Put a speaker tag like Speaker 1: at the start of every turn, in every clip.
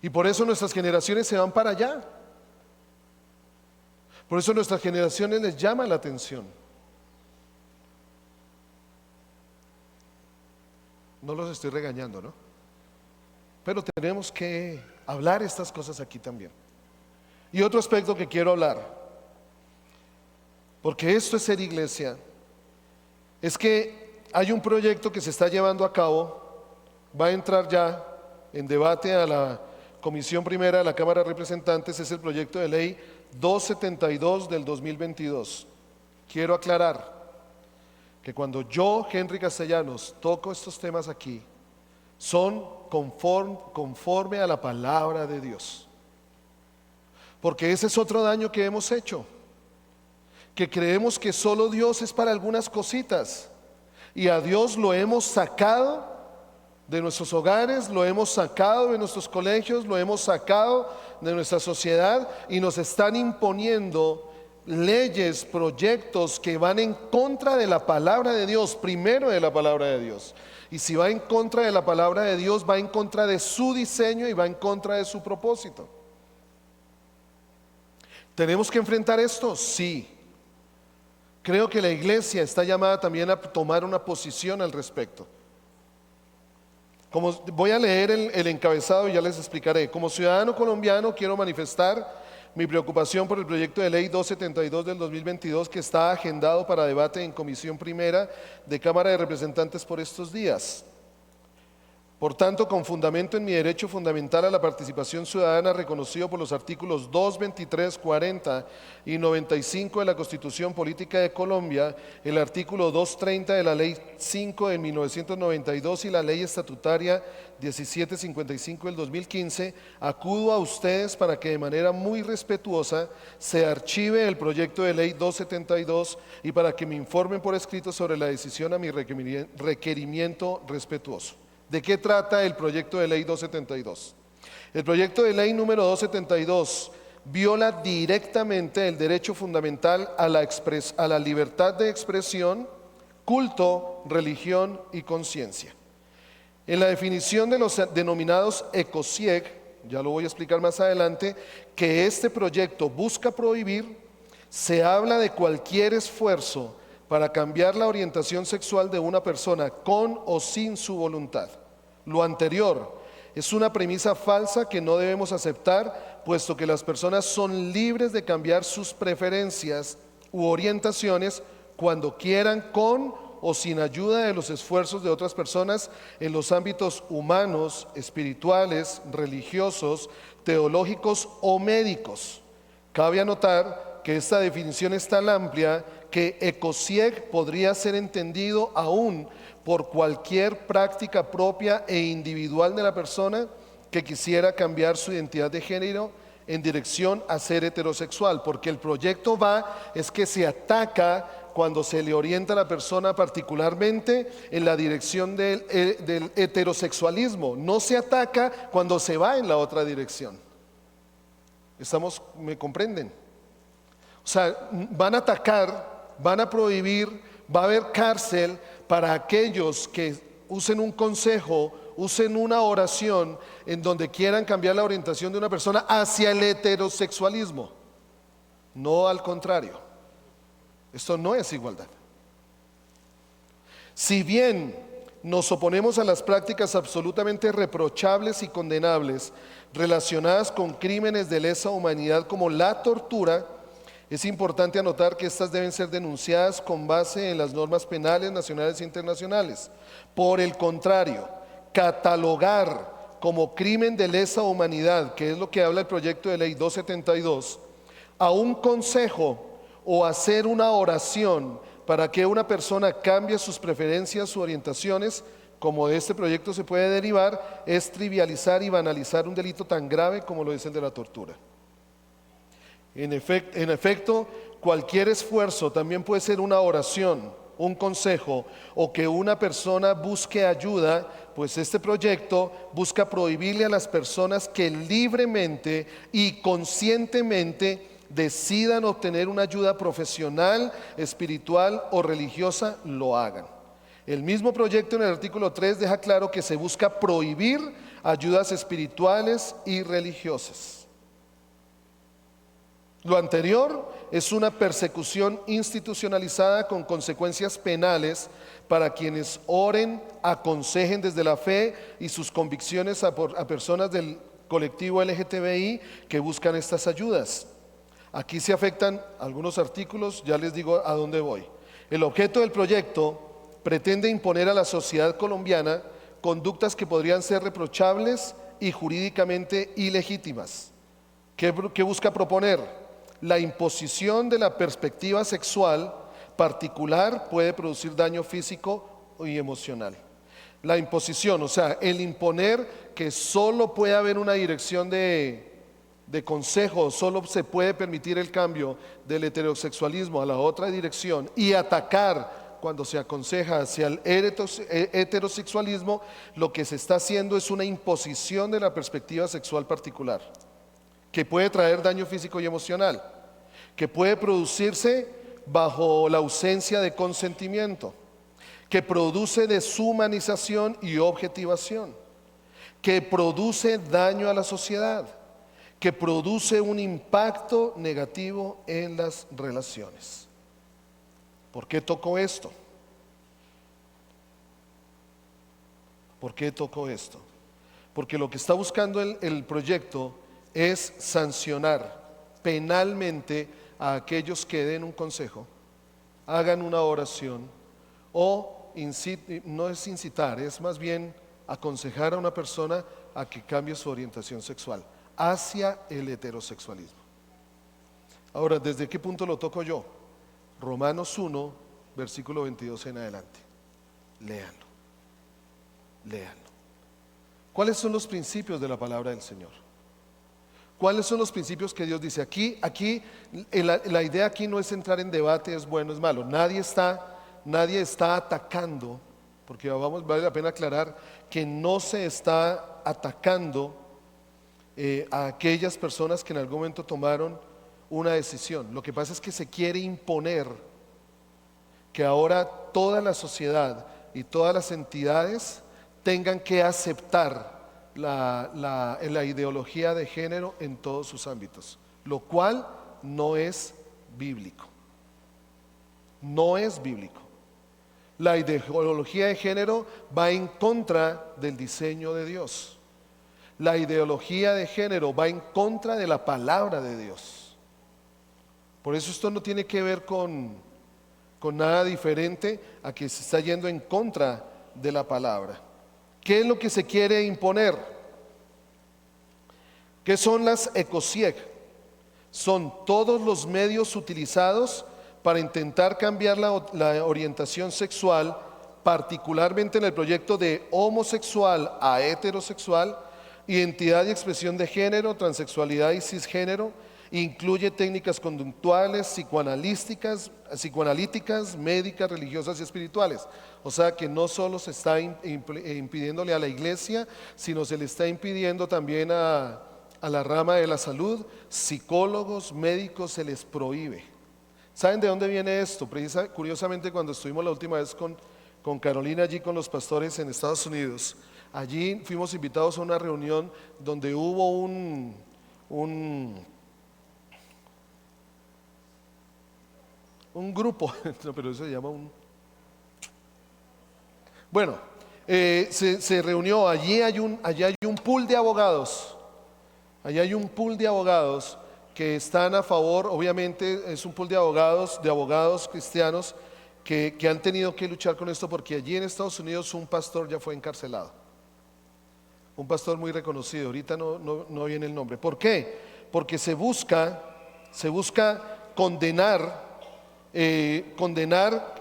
Speaker 1: Y por eso nuestras generaciones se van para allá. Por eso nuestras generaciones les llama la atención. No los estoy regañando, ¿no? Pero tenemos que hablar estas cosas aquí también. Y otro aspecto que quiero hablar, porque esto es ser iglesia, es que hay un proyecto que se está llevando a cabo, va a entrar ya en debate a la Comisión Primera de la Cámara de Representantes, es el proyecto de ley 272 del 2022. Quiero aclarar que cuando yo, Henry Castellanos, toco estos temas aquí, son conforme a la palabra de Dios. Porque ese es otro daño que hemos hecho, que creemos que solo Dios es para algunas cositas, y a Dios lo hemos sacado de nuestros hogares, lo hemos sacado de nuestros colegios, lo hemos sacado de nuestra sociedad, y nos están imponiendo leyes, proyectos que van en contra de la palabra de Dios, primero de la palabra de Dios. Y si va en contra de la palabra de Dios, va en contra de su diseño y va en contra de su propósito. ¿Tenemos que enfrentar esto? Sí. Creo que la iglesia está llamada también a tomar una posición al respecto. Como voy a leer el encabezado y ya les explicaré. Como ciudadano colombiano quiero manifestar mi preocupación por el proyecto de ley 272 del 2022 que está agendado para debate en Comisión Primera de Cámara de Representantes por estos días. Por tanto, con fundamento en mi derecho fundamental a la participación ciudadana reconocido por los artículos 2, 23, 40 y 95 de la Constitución Política de Colombia, el artículo 230 de la Ley 5 de 1992 y la Ley Estatutaria 1755 del 2015, acudo a ustedes para que de manera muy respetuosa se archive el proyecto de ley 272 y para que me informen por escrito sobre la decisión a mi requerimiento respetuoso. ¿De qué trata el proyecto de ley 272? El proyecto de ley número 272 viola directamente el derecho fundamental a la libertad de expresión, culto, religión y conciencia. En la definición de los denominados ecocieg, ya lo voy a explicar más adelante, que este proyecto busca prohibir, se habla de cualquier esfuerzo para cambiar la orientación sexual de una persona con o sin su voluntad. Lo anterior es una premisa falsa que no debemos aceptar, puesto que las personas son libres de cambiar sus preferencias u orientaciones cuando quieran, con o sin ayuda de los esfuerzos de otras personas en los ámbitos humanos, espirituales, religiosos, teológicos o médicos. Cabe anotar que esta definición es tan amplia que ecocieg podría ser entendido aún por cualquier práctica propia e individual de la persona que quisiera cambiar su identidad de género en dirección a ser heterosexual, porque el proyecto es que se ataca cuando se le orienta a la persona particularmente en la dirección del heterosexualismo, no se ataca cuando se va en la otra dirección. ¿Me comprenden? O sea, van a atacar, van a prohibir, va a haber cárcel para aquellos que usen un consejo, usen una oración en donde quieran cambiar la orientación de una persona hacia el heterosexualismo, no al contrario. Esto no es igualdad. Si bien nos oponemos a las prácticas absolutamente reprochables y condenables relacionadas con crímenes de lesa humanidad como la tortura, es importante anotar que estas deben ser denunciadas con base en las normas penales nacionales e internacionales. Por el contrario, catalogar como crimen de lesa humanidad, que es lo que habla el proyecto de ley 272, a un consejo o hacer una oración para que una persona cambie sus preferencias u orientaciones, como de este proyecto se puede derivar, es trivializar y banalizar un delito tan grave como lo es el de la tortura. En efecto, cualquier esfuerzo también puede ser una oración, un consejo o que una persona busque ayuda, pues este proyecto busca prohibirle a las personas que libremente y conscientemente decidan obtener una ayuda profesional, espiritual o religiosa, lo hagan. El mismo proyecto en el artículo 3 deja claro que se busca prohibir ayudas espirituales y religiosas. Lo anterior es una persecución institucionalizada con consecuencias penales para quienes oren, aconsejen desde la fe y sus convicciones a personas del colectivo LGTBI que buscan estas ayudas. Aquí se afectan algunos artículos, ya les digo a dónde voy. El objeto del proyecto pretende imponer a la sociedad colombiana conductas que podrían ser reprochables y jurídicamente ilegítimas. ¿Qué busca proponer? La imposición de la perspectiva sexual particular puede producir daño físico y emocional. La imposición, o sea, el imponer que solo puede haber una dirección de consejo, solo se puede permitir el cambio del heterosexualismo a la otra dirección y atacar cuando se aconseja hacia el heterosexualismo, lo que se está haciendo es una imposición de la perspectiva sexual particular, que puede traer daño físico y emocional, que puede producirse bajo la ausencia de consentimiento, que produce deshumanización y objetivación, que produce daño a la sociedad, que produce un impacto negativo en las relaciones. ¿Por qué toco esto? ¿Por qué toco esto? Porque lo que está buscando el proyecto es sancionar penalmente a aquellos que den un consejo, hagan una oración o no es incitar, es más bien aconsejar a una persona a que cambie su orientación sexual hacia el heterosexualismo. Ahora, ¿desde qué punto lo toco yo? Romanos 1, versículo 22 en adelante. Léanlo, léanlo. ¿Cuáles son los principios de la palabra del Señor? ¿Cuáles son los principios que Dios dice? Aquí la idea aquí no es entrar en debate, es bueno, es malo. Nadie está atacando, porque vale la pena aclarar que no se está atacando a aquellas personas que en algún momento tomaron una decisión. Lo que pasa es que se quiere imponer que ahora toda la sociedad y todas las entidades tengan que aceptar la ideología de género en todos sus ámbitos, lo cual no es bíblico. No es bíblico. La ideología de género va en contra del diseño de Dios. La ideología de género va en contra de la palabra de Dios. Por eso esto no tiene que ver con nada diferente a que se está yendo en contra de la palabra. ¿Qué es lo que se quiere imponer? ¿Qué son las ECOSIEG? Son todos los medios utilizados para intentar cambiar la orientación sexual, particularmente en el proyecto de homosexual a heterosexual, identidad y expresión de género, transexualidad y cisgénero. Incluye técnicas conductuales, psicoanalíticas, médicas, religiosas y espirituales. O sea que no solo se está impidiéndole a la iglesia, sino se le está impidiendo también a la rama de la salud. Psicólogos, médicos, se les prohíbe. ¿Saben de dónde viene esto? Curiosamente, cuando estuvimos la última vez con Carolina allí con los pastores en Estados Unidos, allí fuimos invitados a una reunión donde hubo un grupo, no, pero eso se llama bueno, se reunió, allí hay un pool de abogados, allí hay un pool de abogados que están a favor, obviamente es un pool de abogados cristianos que han tenido que luchar con esto, porque allí en Estados Unidos un pastor ya fue encarcelado, un pastor muy reconocido, ahorita no viene el nombre. ¿Por qué? Porque se busca condenar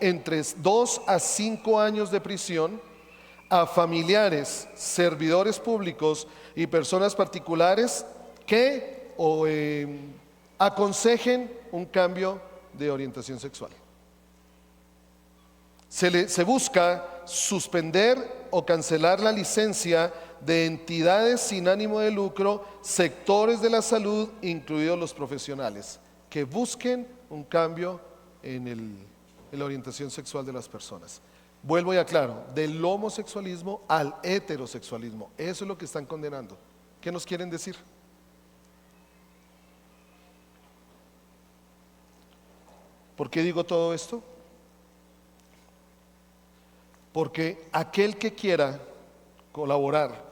Speaker 1: entre 2 a 5 años de prisión a familiares, servidores públicos y personas particulares que aconsejen un cambio de orientación sexual. Se busca suspender o cancelar la licencia de entidades sin ánimo de lucro, sectores de la salud, incluidos los profesionales, que busquen un cambio en la orientación sexual de las personas. Vuelvo y aclaro, del homosexualismo al heterosexualismo. Eso es lo que están condenando. ¿Qué nos quieren decir? ¿Por qué digo todo esto? Porque aquel que quiera colaborar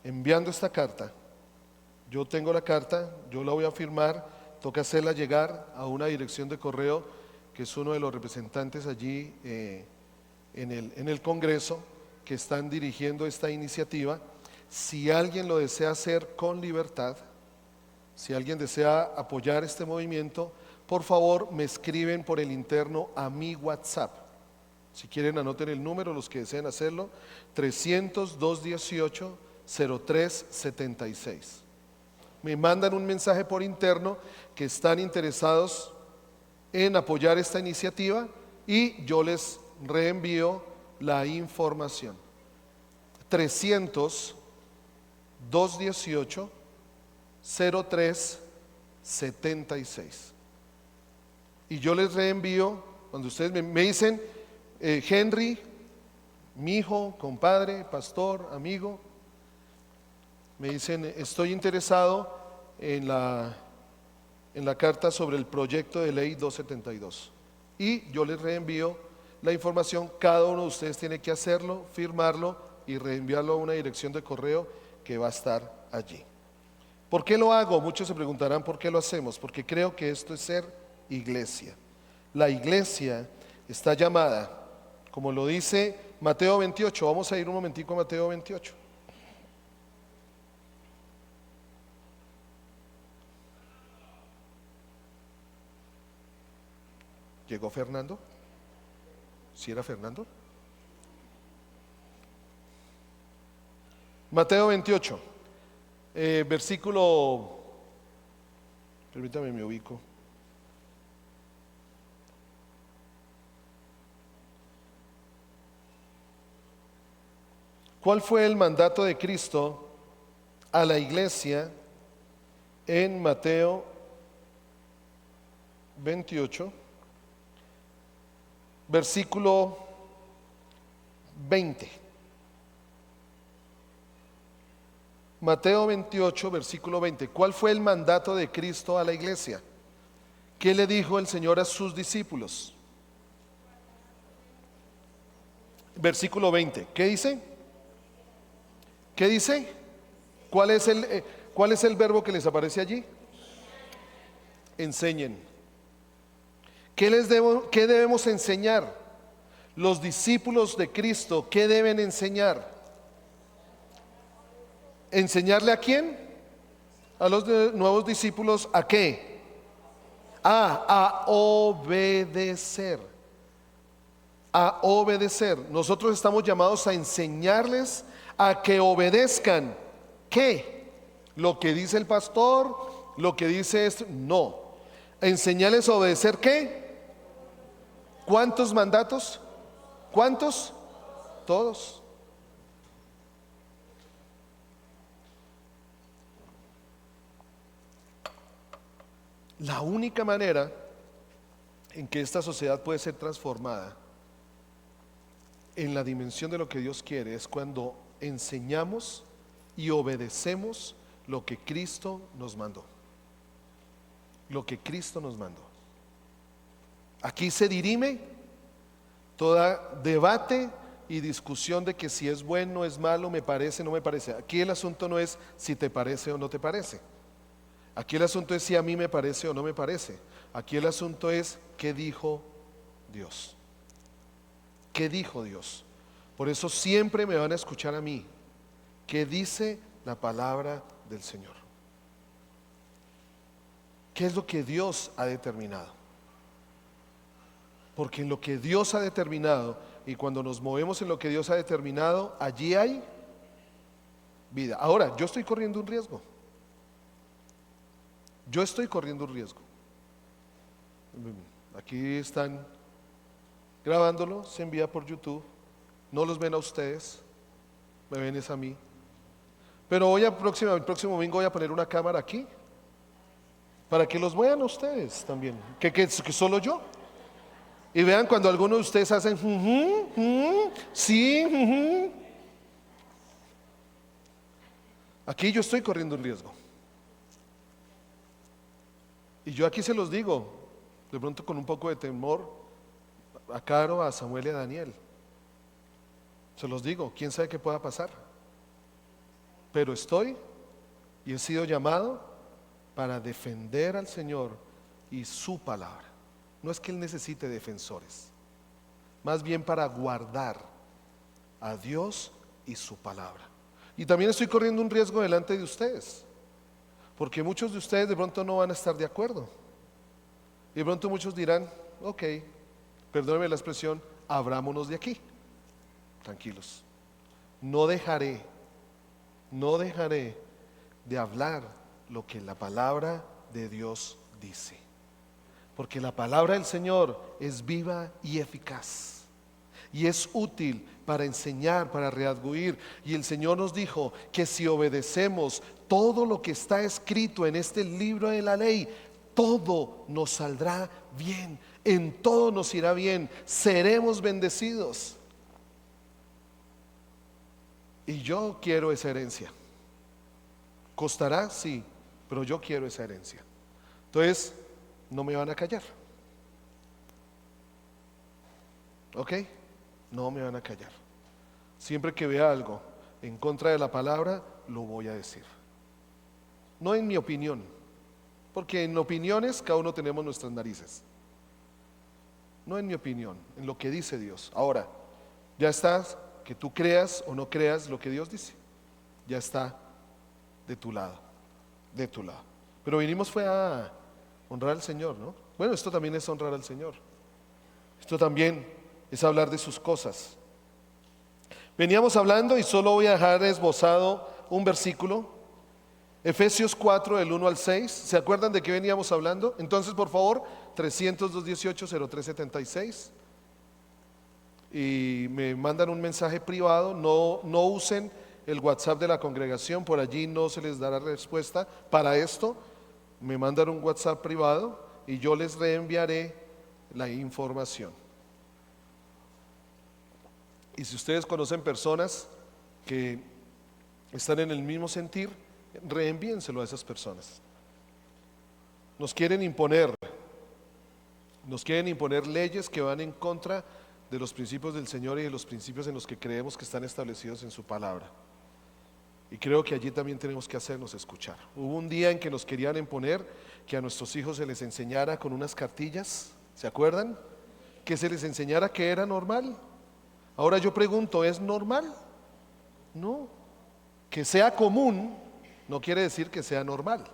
Speaker 1: enviando esta carta, yo tengo la carta, yo la voy a firmar, toca hacerla llegar a una dirección de correo que es uno de los representantes allí en el Congreso que están dirigiendo esta iniciativa. Si alguien lo desea hacer con libertad, si alguien desea apoyar este movimiento, por favor me escriben por el interno a mi WhatsApp. Si quieren anoten el número, los que deseen hacerlo, 300-218-0376. Me mandan un mensaje por interno que están interesados en apoyar esta iniciativa y yo les reenvío la información. 300-218-0376. Y yo les reenvío, cuando ustedes me dicen, Henry, mi hijo, compadre, pastor, amigo, me dicen, estoy interesado en la carta sobre el proyecto de ley 272. Y yo les reenvío la información, cada uno de ustedes tiene que hacerlo, firmarlo y reenviarlo a una dirección de correo que va a estar allí. ¿Por qué lo hago? Muchos se preguntarán por qué lo hacemos, porque creo que esto es ser iglesia. La iglesia está llamada, como lo dice Mateo 28, vamos a ir un momentico a Mateo 28. ¿Llegó Fernando? ¿Sí era Fernando? Mateo 28, versículo, permítame me ubico. ¿Cuál fue el mandato de Cristo a la iglesia en Mateo 28, versículo 20? Mateo 28, versículo 20. ¿Cuál fue el mandato de Cristo a la iglesia? ¿Qué le dijo el Señor a sus discípulos? Versículo 20. ¿Qué dice? ¿Qué dice? ¿Cuál es el verbo que les aparece allí? Enseñen. ¿Qué debemos enseñar? Los discípulos de Cristo, ¿qué deben enseñar? ¿Enseñarle a quién? A los nuevos discípulos, ¿a qué? A obedecer. A obedecer. Nosotros estamos llamados a enseñarles a que obedezcan. ¿Qué? Lo que dice el pastor, lo que dice esto. No. Enseñarles a obedecer ¿qué? ¿Cuántos mandatos? ¿Cuántos? Todos. La única manera en que esta sociedad puede ser transformada en la dimensión de lo que Dios quiere es cuando enseñamos y obedecemos lo que Cristo nos mandó. Lo que Cristo nos mandó. Aquí se dirime toda debate y discusión de que si es bueno, es malo, me parece, no me parece. Aquí el asunto no es si te parece o no te parece. Aquí el asunto es si a mí me parece o no me parece. Aquí el asunto es ¿qué dijo Dios? ¿Qué dijo Dios? Por eso siempre me van a escuchar a mí. ¿Qué dice la palabra del Señor? ¿Qué es lo que Dios ha determinado? Porque en lo que Dios ha determinado y cuando nos movemos en lo que Dios ha determinado, allí hay vida. Ahora, yo estoy corriendo un riesgo. Yo estoy corriendo un riesgo. Aquí están grabándolo, se envía por YouTube. No los ven a ustedes, me ven es a mí. Pero el próximo domingo voy a poner una cámara aquí para que los vean a ustedes también. Que solo yo. Y vean cuando algunos de ustedes hacen sí, aquí yo estoy corriendo un riesgo. Y yo aquí se los digo, de pronto con un poco de temor, a Caro, a Samuel y a Daniel. Se los digo, quién sabe qué pueda pasar. Pero estoy y he sido llamado para defender al Señor y su palabra. No es que Él necesite defensores, más bien para guardar a Dios y su palabra. Y también estoy corriendo un riesgo delante de ustedes, porque muchos de ustedes de pronto no van a estar de acuerdo. Y de pronto muchos dirán, ok, perdónenme la expresión, abrámonos de aquí. Tranquilos. No dejaré de hablar lo que la palabra de Dios dice. Porque la palabra del Señor es viva y eficaz. Y es útil para enseñar, para redarguir. Y el Señor nos dijo que si obedecemos todo lo que está escrito en este libro de la ley, todo nos saldrá bien, en todo nos irá bien, seremos bendecidos. Y yo quiero esa herencia. ¿Costará? Sí, pero yo quiero esa herencia. Entonces, no me van a callar. ¿Ok? No me van a callar. Siempre que vea algo en contra de la palabra, lo voy a decir. No en mi opinión, porque en opiniones cada uno tenemos nuestras narices. No en mi opinión, en lo que dice Dios. Ahora, ya estás, que tú creas o no creas lo que Dios dice. Ya está de tu lado, de tu lado. Pero vinimos fue a honrar al Señor, ¿no? Bueno, esto también es honrar al Señor. Esto también es hablar de sus cosas. Veníamos hablando y solo voy a dejar esbozado un versículo. Efesios 4, del 1 al 6. ¿Se acuerdan de qué veníamos hablando? Entonces, por favor, 300-218-0376. Y me mandan un mensaje privado. No usen el WhatsApp de la congregación, por allí no se les dará respuesta. Para esto, me mandan un WhatsApp privado y yo les reenviaré la información. Y si ustedes conocen personas que están en el mismo sentir, reenvíenselo a esas personas. Nos quieren imponer leyes que van en contra de los principios del Señor y de los principios en los que creemos que están establecidos en su palabra. Y creo que allí también tenemos que hacernos escuchar. Hubo un día en que nos querían imponer que a nuestros hijos se les enseñara con unas cartillas, ¿se acuerdan? Que se les enseñara que era normal. Ahora yo pregunto, ¿es normal? No. Que sea común no quiere decir que sea normal.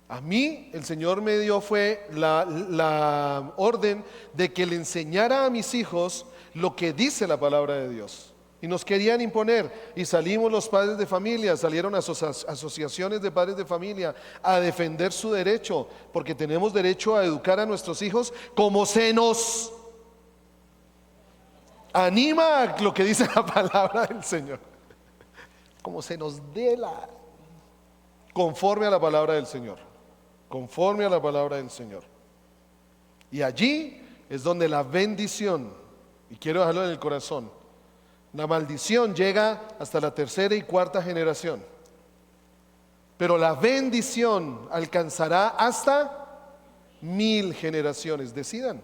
Speaker 1: A mí el Señor me dio fue la orden de que le enseñara a mis hijos lo que dice la palabra de Dios. Y nos querían imponer, y salimos los padres de familia, salieron asociaciones de padres de familia a defender su derecho, porque tenemos derecho a educar a nuestros hijos como se nos anima a lo que dice la palabra del Señor, como se nos dé conforme a la palabra del Señor, conforme a la palabra del Señor. Y allí es donde la bendición, y quiero dejarlo en el corazón, la maldición llega hasta la tercera y cuarta generación, pero la bendición alcanzará hasta 1000 generaciones. Decidan.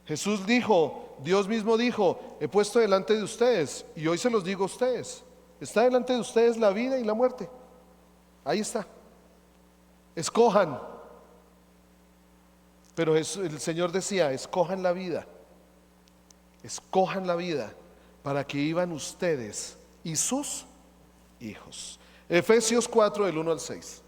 Speaker 1: Jesús dijo, Dios mismo dijo, he puesto delante de ustedes, y hoy se los digo a ustedes, está delante de ustedes la vida y la muerte. Ahí está. Escojan. Pero el Señor decía, escojan la vida. Escojan la vida para que vivan ustedes y sus hijos. Efesios 4, del 1 al 6.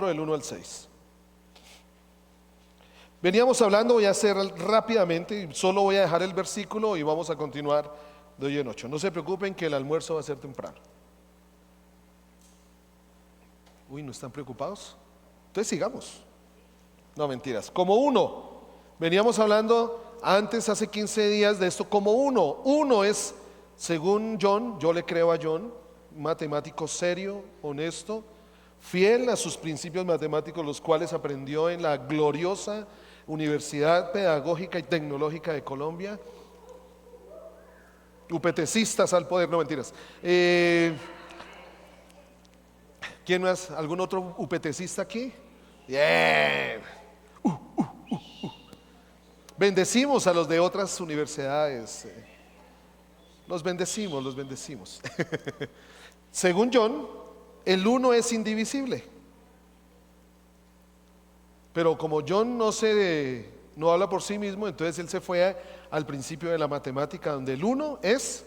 Speaker 1: Del 1 al 6. Veníamos hablando, voy a hacer rápidamente, solo voy a dejar el versículo y vamos a continuar de hoy en 8. No se preocupen que el almuerzo va a ser temprano. Uy, ¿no están preocupados? Entonces sigamos. No, mentiras. Como uno. Veníamos hablando antes, hace 15 días, de esto como uno. Uno es, según John, yo le creo a John, matemático serio, honesto, fiel a sus principios matemáticos, los cuales aprendió en la gloriosa Universidad Pedagógica y Tecnológica de Colombia. UPTcistas al poder, no mentiras. ¿Quién más? ¿Algún otro UPTcista aquí? Bien. Bendecimos a los de otras universidades. Los bendecimos, los bendecimos. Según John, el uno es indivisible. Pero como John no habla por sí mismo, entonces él se fue al principio de la matemática, donde el uno es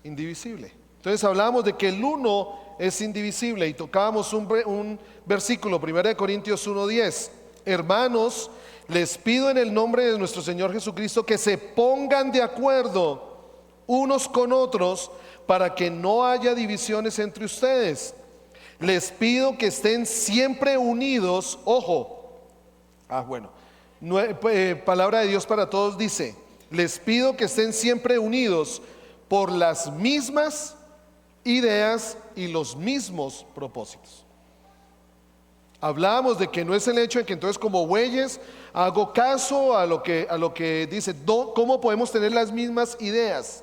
Speaker 1: indivisible. Entonces hablábamos de que el uno es indivisible y tocábamos un versículo, 1 Corintios 1:10. Hermanos, les pido en el nombre de nuestro Señor Jesucristo que se pongan de acuerdo unos con otros para que no haya divisiones entre ustedes. Les pido que estén siempre unidos. Ojo, palabra de Dios para todos dice: les pido que estén siempre unidos por las mismas ideas y los mismos propósitos. Hablábamos de que no es el hecho de que entonces como bueyes hago caso a lo que dice. ¿Cómo podemos tener las mismas ideas?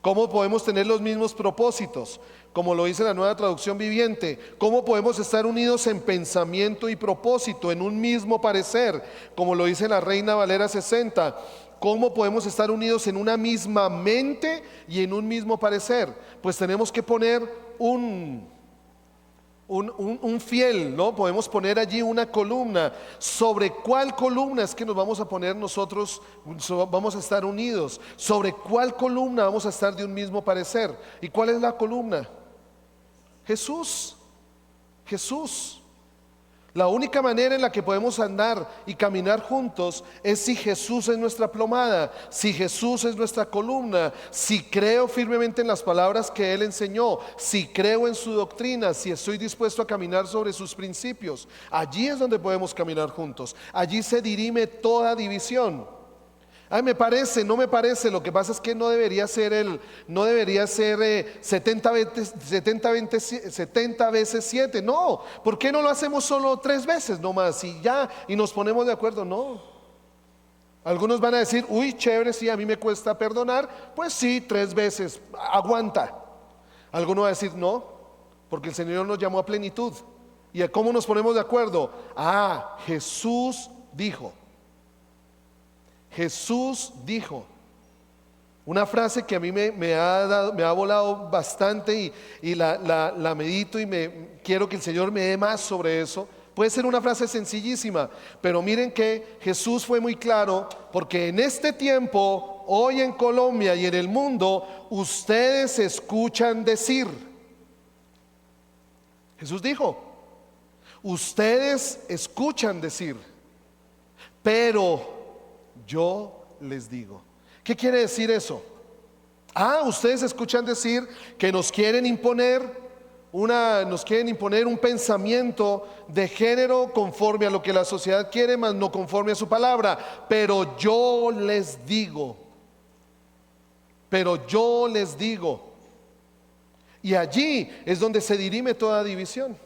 Speaker 1: ¿Cómo podemos tener los mismos propósitos? Como lo dice la Nueva Traducción Viviente. ¿Cómo podemos estar unidos en pensamiento y propósito, en un mismo parecer? Como lo dice la Reina Valera 60. ¿Cómo podemos estar unidos en una misma mente y en un mismo parecer? Pues tenemos que poner un fiel, ¿no? Podemos poner allí una columna. ¿Sobre cuál columna es que nos vamos a poner nosotros? Vamos a estar unidos. ¿Sobre cuál columna vamos a estar de un mismo parecer? ¿Y cuál es la columna? Jesús. Jesús. La única manera en la que podemos andar y caminar juntos es si Jesús es nuestra plomada, si Jesús es nuestra columna, si creo firmemente en las palabras que Él enseñó, si creo en su doctrina, si estoy dispuesto a caminar sobre sus principios. Allí es donde podemos caminar juntos. Allí se dirime toda división. Me parece, no me parece. Lo que pasa es que no debería ser 70 veces 7. No, ¿por qué no lo hacemos solo 3 veces nomás y ya, y nos ponemos de acuerdo? No. Algunos van a decir, uy, chévere, sí, a mí me cuesta perdonar. Pues sí, 3 veces, aguanta. Alguno va a decir, no, porque el Señor nos llamó a plenitud. ¿Y a cómo nos ponemos de acuerdo? Jesús dijo. Jesús dijo. Una frase que a mí me ha volado bastante y la medito y quiero que el Señor me dé más sobre eso. Puede ser una frase sencillísima, pero miren que Jesús fue muy claro, porque en este tiempo, hoy en Colombia y en el mundo, ustedes escuchan decir. Jesús dijo, ustedes escuchan decir, pero yo les digo. ¿Qué quiere decir eso? Ustedes escuchan decir que nos quieren imponer un pensamiento de género conforme a lo que la sociedad quiere, mas no conforme a su palabra. Pero yo les digo. Y allí es donde se dirime toda división.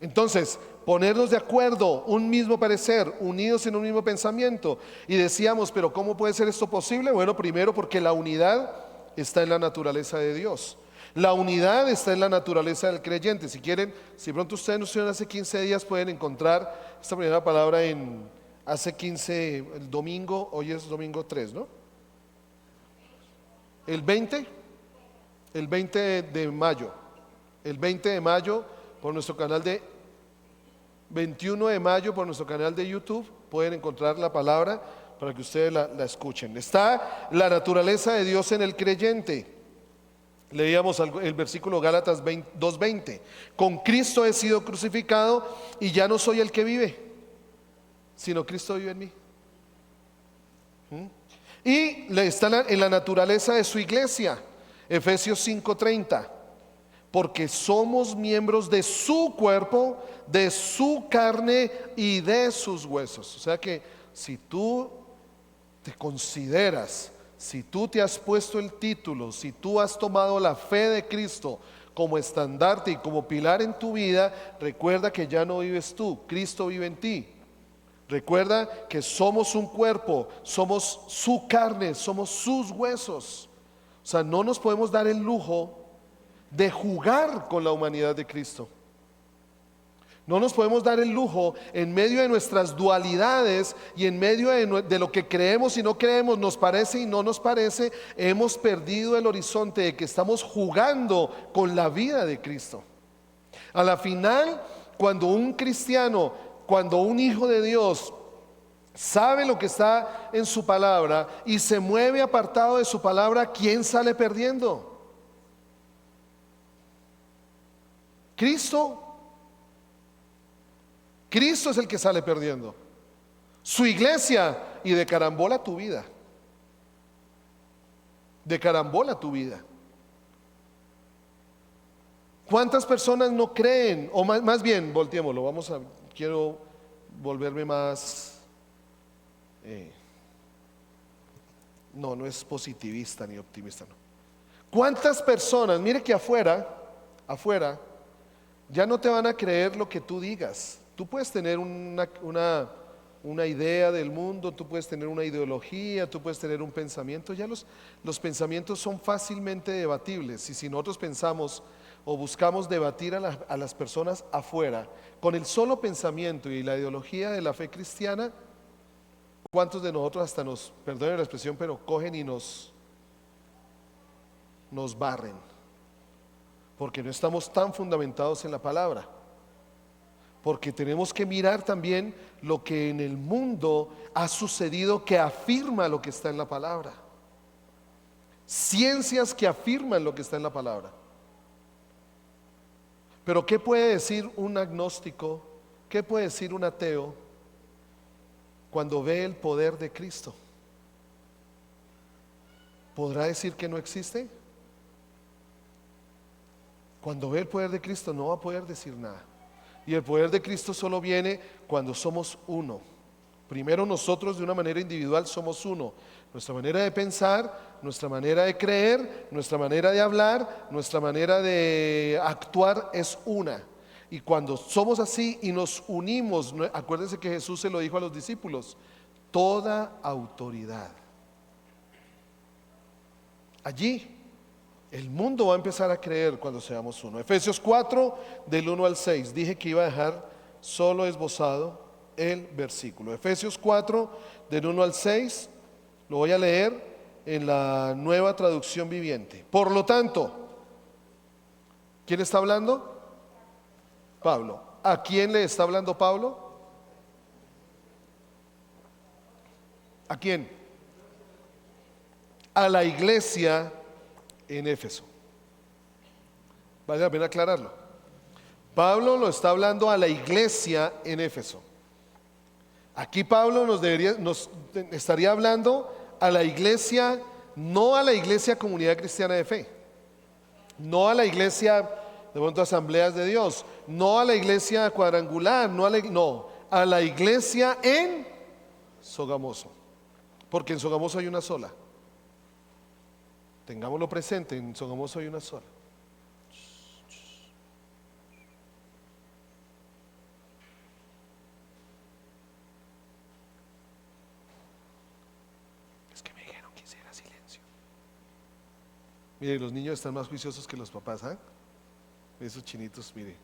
Speaker 1: Entonces, ponernos de acuerdo, un mismo parecer, unidos en un mismo pensamiento. Y decíamos, pero ¿cómo puede ser esto posible? Bueno, primero porque la unidad está en la naturaleza de Dios. La unidad está en la naturaleza del creyente. Si quieren, si pronto ustedes nos estuvieron hace 15 días, pueden encontrar esta primera palabra en hace 15, el domingo, hoy es domingo 3, ¿no? El 20 de mayo. El 20 de mayo por nuestro canal 21 de mayo por nuestro canal de YouTube pueden encontrar la palabra para que ustedes la escuchen. Está la naturaleza de Dios en el creyente. Leíamos el versículo Gálatas 2:20. Con Cristo he sido crucificado y ya no soy el que vive, sino Cristo vive en mí. Y está en la naturaleza de su iglesia, Efesios 5:30. Porque somos miembros de su cuerpo, de su carne y de sus huesos. O sea que si tú te consideras si tú te has puesto el título, si tú has tomado la fe de Cristo como estandarte y como pilar en tu vida, recuerda que ya no vives tú, Cristo vive en ti. Recuerda que somos un cuerpo, somos su carne, somos sus huesos. O sea, no nos podemos dar el lujo de jugar con la humanidad de Cristo. No nos podemos dar el lujo, en medio de nuestras dualidades y en medio de lo que creemos y no creemos, nos parece y no nos parece, hemos perdido el horizonte de que estamos jugando con la vida de Cristo. A la final, cuando un cristiano, cuando un hijo de Dios sabe lo que está en su palabra y se mueve apartado de su palabra, ¿quién sale perdiendo? Cristo. Cristo es el que sale perdiendo. Su iglesia, y de carambola tu vida. De carambola tu vida. ¿Cuántas personas no creen? O más bien, volteémoslo, quiero volverme más, no es positivista ni optimista, no. ¿Cuántas personas, mire que afuera, ya no te van a creer lo que tú digas? Tú puedes tener una idea del mundo, tú puedes tener una ideología, tú puedes tener un pensamiento. Ya los pensamientos son fácilmente debatibles. Y si nosotros pensamos o buscamos debatir a las personas afuera con el solo pensamiento y la ideología de la fe cristiana, ¿cuántos de nosotros hasta perdonen la expresión, pero cogen y nos barren? Porque no estamos tan fundamentados en la palabra. Porque tenemos que mirar también lo que en el mundo ha sucedido que afirma lo que está en la palabra. Ciencias que afirman lo que está en la palabra. Pero ¿qué puede decir un agnóstico? ¿Qué puede decir un ateo cuando ve el poder de Cristo? ¿Podrá decir que no existe? Cuando ve el poder de Cristo no va a poder decir nada. Y el poder de Cristo solo viene cuando somos uno. Primero nosotros de una manera individual somos uno. Nuestra manera de pensar, nuestra manera de creer, nuestra manera de hablar, nuestra manera de actuar es una. Y cuando somos así y nos unimos, acuérdense que Jesús se lo dijo a los discípulos: toda autoridad. Allí el mundo va a empezar a creer cuando seamos uno. Efesios 4, del 1 al 6. Dije que iba a dejar solo esbozado el versículo. Efesios 4, del 1 al 6. Lo voy a leer en la Nueva Traducción Viviente. Por lo tanto, ¿quién está hablando? Pablo. ¿A quién le está hablando Pablo? ¿A quién? A la iglesia en Éfeso. Vale la pena aclararlo. Pablo lo está hablando a la iglesia en Éfeso. Aquí Pablo nos estaría hablando a la iglesia, no a la iglesia Comunidad Cristiana de Fe, no a la iglesia de pronto Asambleas de Dios, no a la iglesia Cuadrangular, no, a la iglesia en Sogamoso, porque en Sogamoso hay una sola. Tengámoslo presente, en Sogamoso hay una sola. Es que me dijeron que hiciera silencio. Mire, los niños están más juiciosos que los papás, ¿ah? Esos chinitos, mire.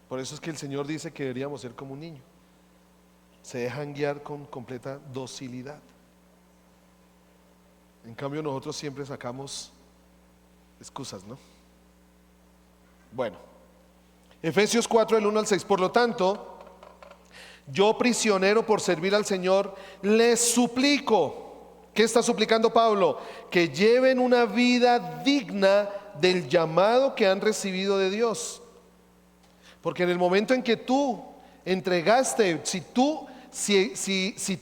Speaker 1: Por eso es que el Señor dice que deberíamos ser como un niño. Se dejan guiar con completa docilidad. En cambio nosotros siempre sacamos excusas, ¿no? Bueno, Efesios 4, del 1 al 6. Por lo tanto, yo prisionero por servir al Señor, les suplico. ¿Qué está suplicando Pablo? Que lleven una vida digna del llamado que han recibido de Dios. Porque en el momento en que tú entregaste, si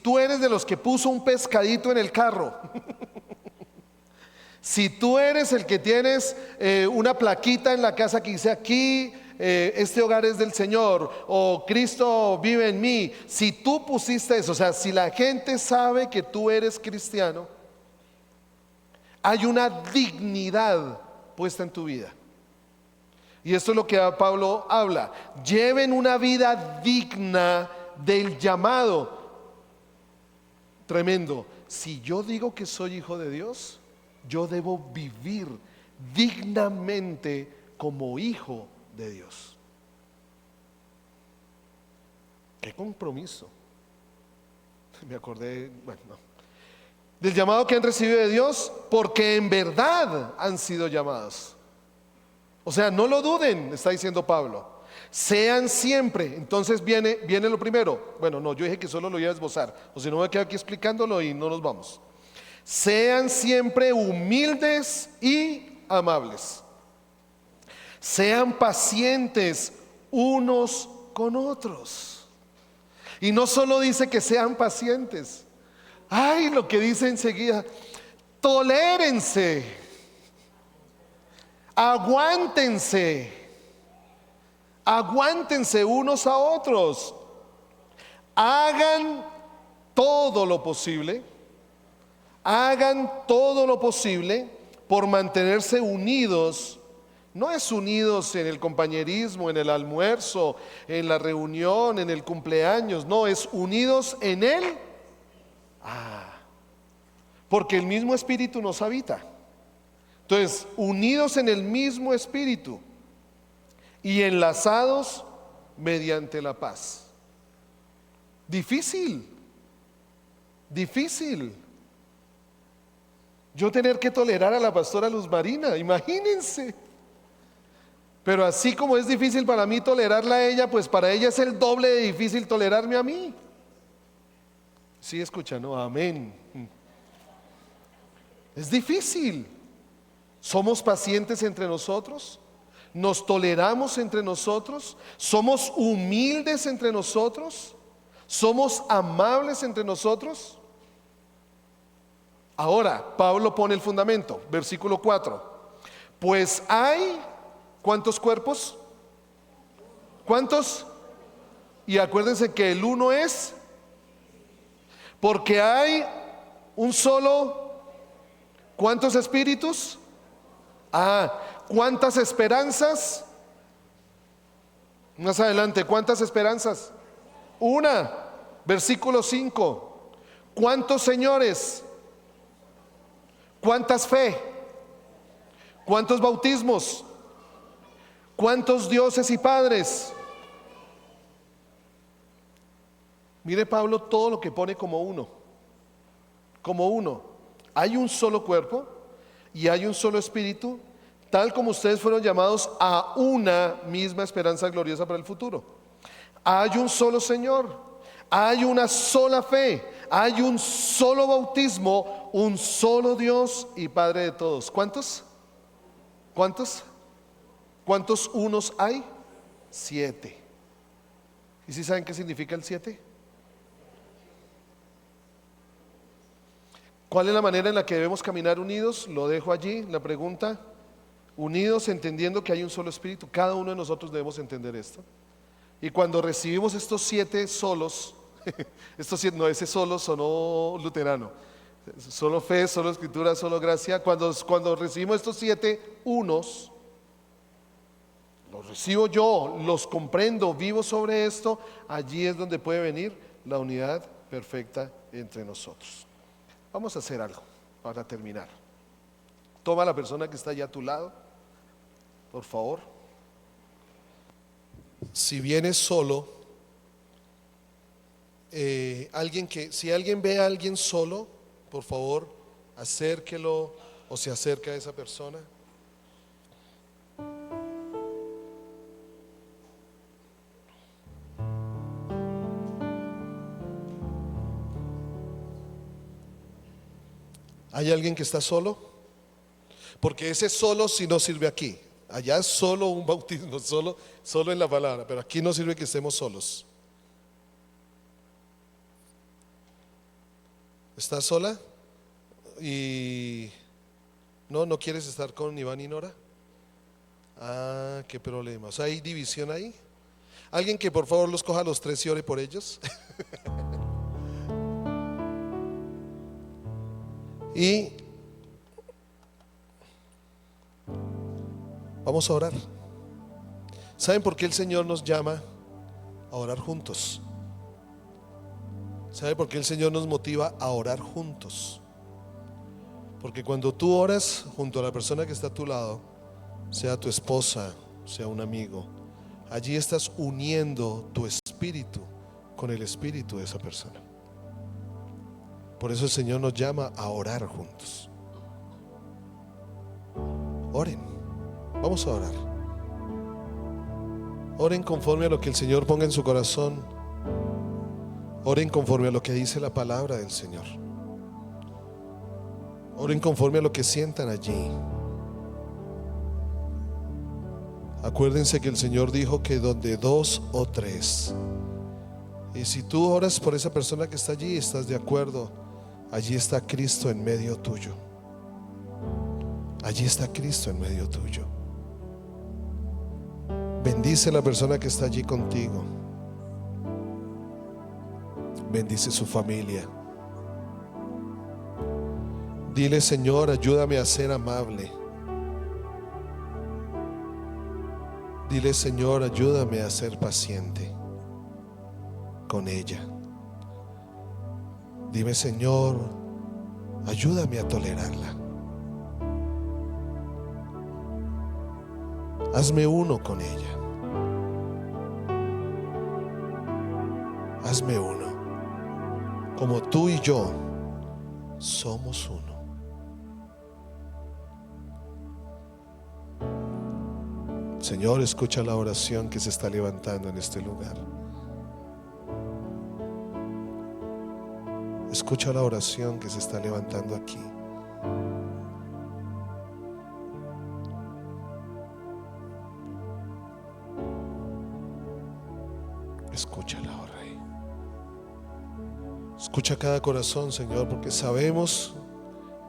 Speaker 1: tú eres de los que puso un pescadito en el carro, si tú eres el que tienes una plaquita en la casa que dice aquí este hogar es del Señor, o Cristo vive en mí, si tú pusiste eso, o sea, si la gente sabe que tú eres cristiano, hay una dignidad puesta en tu vida. Y esto es lo que Pablo habla: lleven una vida digna del llamado. Tremendo. Si yo digo que soy hijo de Dios, yo debo vivir dignamente como hijo de Dios. Qué compromiso. Me acordé, bueno, no, del llamado que han recibido de Dios, porque en verdad han sido llamados. O sea, no lo duden, está diciendo Pablo. Sean siempre. Entonces viene lo primero. Bueno, no, yo dije que solo lo iba a esbozar, o si no me quedo aquí explicándolo y no nos vamos. Sean siempre humildes y amables. Sean pacientes unos con otros. Y no solo dice que sean pacientes. Ay, lo que dice enseguida: tolérense, aguántense, aguántense unos a otros, hagan todo lo posible, hagan todo lo posible por mantenerse unidos. No es unidos en el compañerismo, en el almuerzo, en la reunión, en el cumpleaños, no, es unidos en él. Porque el mismo espíritu nos habita. Entonces, unidos en el mismo espíritu y enlazados mediante la paz. Difícil, difícil. Yo tener que tolerar a la pastora Luz Marina, imagínense. Pero así como es difícil para mí tolerarla a ella, pues para ella es el doble de difícil tolerarme a mí. Sí, escucha, ¿no? Amén. Es difícil. Somos pacientes entre nosotros, nos toleramos entre nosotros, somos humildes entre nosotros, somos amables entre nosotros. Ahora, Pablo pone el fundamento, versículo 4. Pues hay, ¿cuántos cuerpos? ¿Cuántos? Y acuérdense que el uno es, porque hay un solo, ¿cuántos espíritus? ¿Cuántas esperanzas? Más adelante, ¿cuántas esperanzas? Una. Versículo 5. ¿Cuántos señores? ¿Cuántas fe? ¿Cuántos bautismos? ¿Cuántos dioses y padres? Mire Pablo todo lo que pone como uno. Como uno. Hay un solo cuerpo y hay un solo espíritu, tal como ustedes fueron llamados a una misma esperanza gloriosa para el futuro. Hay un solo Señor, hay una sola fe, hay un solo bautismo, un solo Dios y Padre de todos. ¿Cuántos? ¿Cuántos? ¿Cuántos unos hay? 7. ¿Y si saben qué significa el 7? ¿Cuál es la manera en la que debemos caminar unidos? Lo dejo allí, la pregunta. Unidos entendiendo que hay un solo espíritu. Cada uno de nosotros debemos entender esto. Y cuando recibimos estos 7 solos, estos 7, no, ese solo sonó luterano. Solo fe, solo escritura, solo gracia. Cuando recibimos estos 7 unos, los recibo yo, los comprendo, vivo sobre esto. Allí es donde puede venir la unidad perfecta entre nosotros. Vamos a hacer algo para terminar. Toma a la persona que está allá a tu lado, por favor. Si vienes solo, si alguien ve a alguien solo, por favor, acérquelo o se acerca a esa persona. ¿Hay alguien que está solo? Porque ese solo si no sirve aquí. Allá es solo un bautismo, solo en la palabra, pero aquí no sirve que estemos solos. ¿Estás sola? ¿Y no quieres estar con Iván y Nora? Ah, qué problema. O sea, ¿hay división ahí? Alguien que por favor los coja a los tres y ore por ellos. Y vamos a orar. ¿Saben por qué el Señor nos llama a orar juntos? ¿Sabe por qué el Señor nos motiva a orar juntos? Porque cuando tú oras junto a la persona que está a tu lado, sea tu esposa, sea un amigo, allí estás uniendo tu espíritu con el espíritu de esa persona. Por eso el Señor nos llama a orar juntos. Oren, vamos a orar. Oren conforme a lo que el Señor ponga en su corazón. Oren conforme a lo que dice la palabra del Señor. Oren conforme a lo que sientan allí. Acuérdense que el Señor dijo que donde dos o tres, y si tú oras por esa persona que está allí, estás de acuerdo, allí está Cristo en medio tuyo. Allí está Cristo en medio tuyo. Bendice a la persona que está allí contigo. Bendice su familia. Dile: Señor, ayúdame a ser amable. Dile: Señor, ayúdame a ser paciente con ella. Dime: Señor, ayúdame a tolerarla. Hazme uno con ella. Hazme uno, como tú y yo somos uno. Señor, escucha la oración que se está levantando en este lugar. Escucha la oración que se está levantando aquí. Escúchala, oh Rey. Escucha cada corazón, Señor, porque sabemos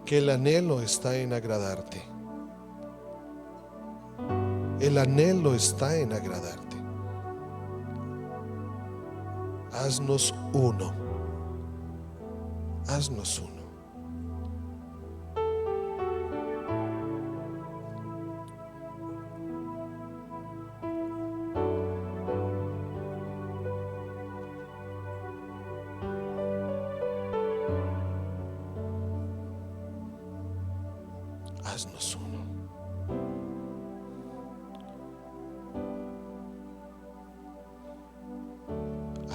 Speaker 1: que el anhelo está en agradarte. El anhelo está en agradarte. Haznos uno. Haznos uno. Haznos uno.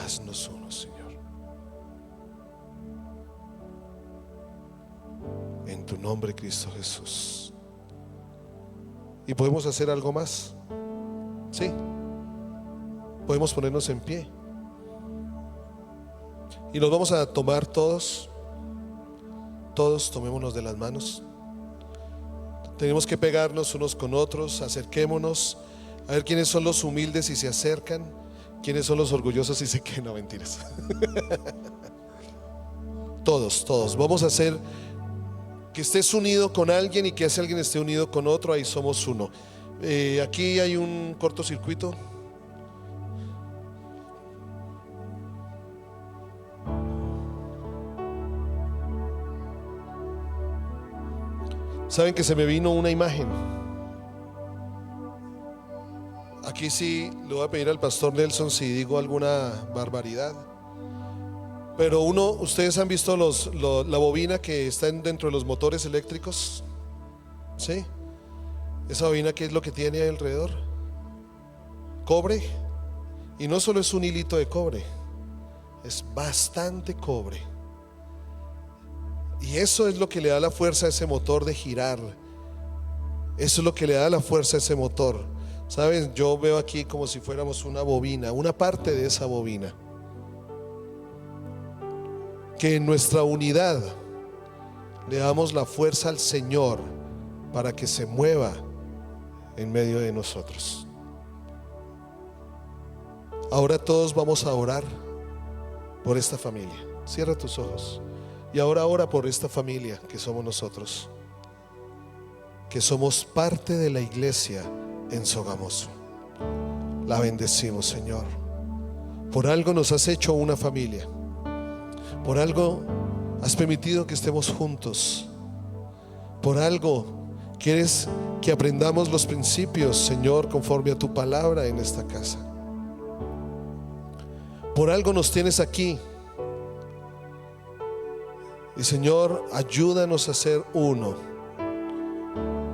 Speaker 1: Haznos uno, Señor. En tu nombre, Cristo Jesús. ¿Y podemos hacer algo más? Sí. Podemos ponernos en pie. Y nos vamos a tomar todos. Todos tomémonos de las manos. Tenemos que pegarnos unos con otros. Acerquémonos a ver quiénes son los humildes y se acercan, quiénes son los orgullosos y se quedan. No, mentiras. Todos vamos a hacer que estés unido con alguien y que ese alguien esté unido con otro. Ahí somos uno. Aquí hay un cortocircuito. Saben que se me vino una imagen. Aquí sí le voy a pedir al pastor Nelson si digo alguna barbaridad. Pero ustedes han visto la bobina que está dentro de los motores eléctricos. ¿Sí? Esa bobina, ¿qué es lo que tiene ahí alrededor? Cobre. Y no solo es un hilito de cobre, es bastante cobre. Y eso es lo que le da la fuerza a ese motor de girar. Eso es lo que le da la fuerza a ese motor. ¿Saben? Yo veo aquí como si fuéramos una bobina, una parte de esa bobina. Que en nuestra unidad le damos la fuerza al Señor para que se mueva en medio de nosotros. Ahora todos vamos a orar por esta familia. Cierra tus ojos. Y ahora ora por esta familia que somos nosotros, que somos parte de la iglesia en Sogamoso. La bendecimos, Señor. Por algo nos has hecho una familia. Por algo has permitido que estemos juntos. Por algo quieres que aprendamos los principios, Señor, conforme a tu palabra en esta casa. Por algo nos tienes aquí. Y Señor, ayúdanos a ser uno,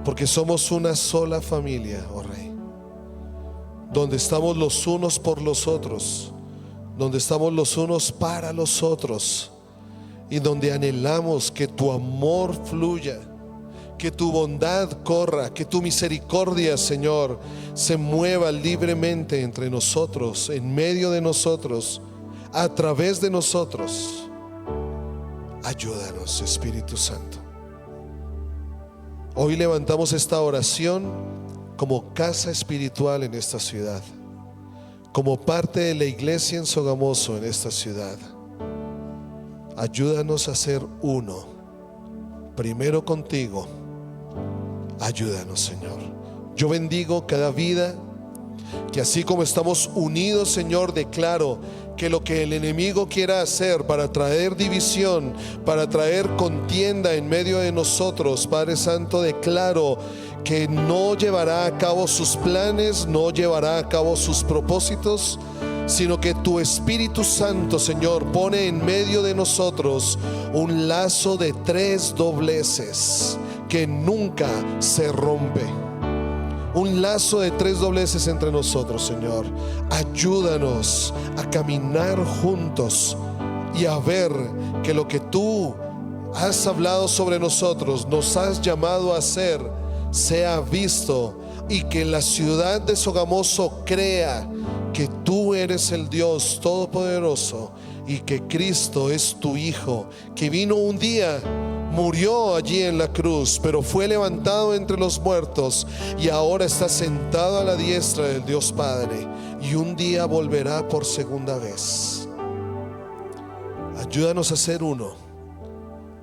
Speaker 1: porque somos una sola familia, oh Rey, donde estamos los unos por los otros, donde estamos los unos para los otros, y donde anhelamos que tu amor fluya, que tu bondad corra, que tu misericordia, Señor, se mueva libremente entre nosotros, en medio de nosotros, a través de nosotros. Ayúdanos, Espíritu Santo. Hoy levantamos esta oración como casa espiritual en esta ciudad, como parte de la iglesia en Sogamoso en esta ciudad. Ayúdanos a ser uno, primero contigo. Ayúdanos, Señor. Yo bendigo cada vida, que así como estamos unidos, Señor, declaro que lo que el enemigo quiera hacer para traer división, para traer contienda en medio de nosotros, Padre Santo, declaro que no llevará a cabo sus planes, no llevará a cabo sus propósitos, sino que tu Espíritu Santo, Señor, pone en medio de nosotros un lazo de 3 dobleces que nunca se rompe. Un lazo de 3 dobleces entre nosotros, Señor. Ayúdanos a caminar juntos y a ver que lo que tú has hablado sobre nosotros, nos has llamado a hacer, sea visto, y que la ciudad de Sogamoso crea que tú eres el Dios Todopoderoso y que Cristo es tu Hijo, que vino un día, murió allí en la cruz, pero fue levantado entre los muertos y ahora está sentado a la diestra del Dios Padre, y un día volverá por segunda vez. Ayúdanos a ser uno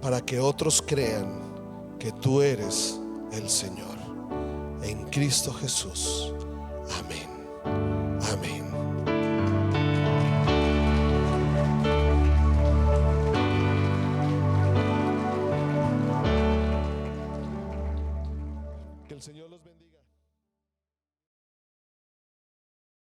Speaker 1: para que otros crean que tú eres el Señor. En Cristo Jesús. Amén. Amén. Que el Señor los bendiga.